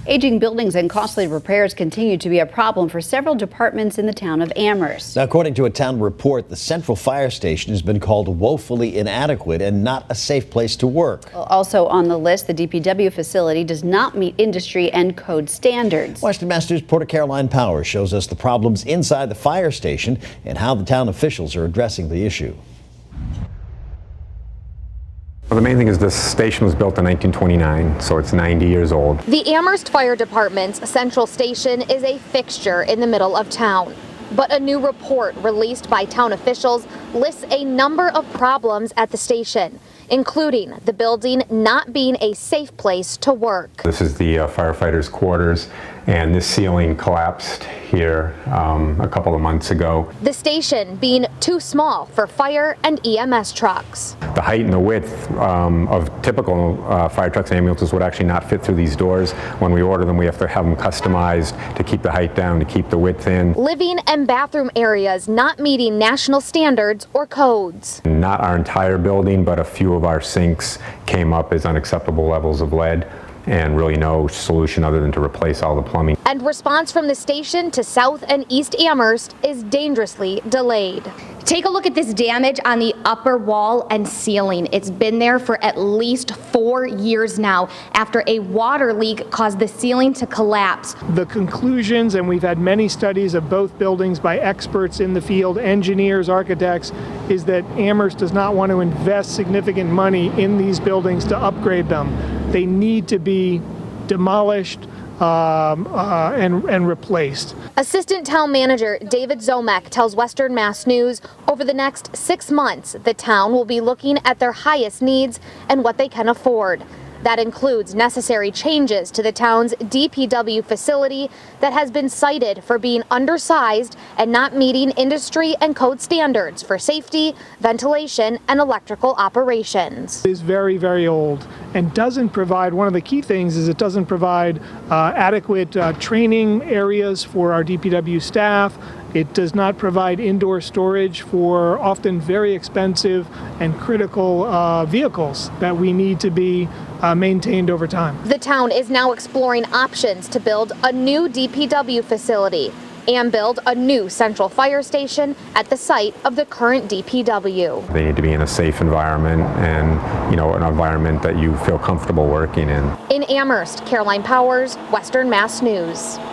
Aging buildings and costly repairs continue to be a problem for several departments in the town of Amherst. Now, according to a town report, the central fire station has been called woefully inadequate and not a safe place to work. Also on the list, the DPW facility does not meet industry and code standards. Western Mass News Porter Caroline Powers shows us the problems inside the fire station and how the town officials are addressing the issue. Well, the main thing is this station was built in 1929, so it's 90 years old. The Amherst Fire Department's central station is a fixture in the middle of town. But a new report released by town officials lists a number of problems at the station, including the building not being a safe place to work. This is the firefighters' quarters, and this ceiling collapsed here a couple of months ago. The station being too small for fire and EMS trucks. The height and the width of typical fire trucks and ambulances would actually not fit through these doors. When we order them, we have to have them customized to keep the height down, to keep the width in. Living and bathroom areas not meeting national standards or codes. Not our entire building, but a few of our sinks came up as unacceptable levels of lead, and really no solution other than to replace all the plumbing. And response from the station to South and East Amherst is dangerously delayed. Take a look at this damage on the upper wall and ceiling. It's been there for at least 4 years now after a water leak caused the ceiling to collapse. The conclusions, and we've had many studies of both buildings by experts in the field, engineers, architects, is that Amherst does not want to invest significant money in these buildings to upgrade them. They need to be demolished and replaced. Assistant Town Manager David Zomek tells Western Mass News over the next 6 months, the town will be looking at their highest needs and what they can afford. That includes necessary changes to the town's DPW facility that has been cited for being undersized and not meeting industry and code standards for safety, ventilation, and electrical operations. It is very, very old and doesn't provide, one of the key things is it doesn't provide adequate training areas for our DPW staff. It does not provide indoor storage for often very expensive and critical vehicles that we need to be maintained over time. The town is now exploring options to build a new DPW facility and build a new central fire station at the site of the current DPW. They need to be in a safe environment and, an environment that you feel comfortable working in. In Amherst, Caroline Powers, Western Mass News.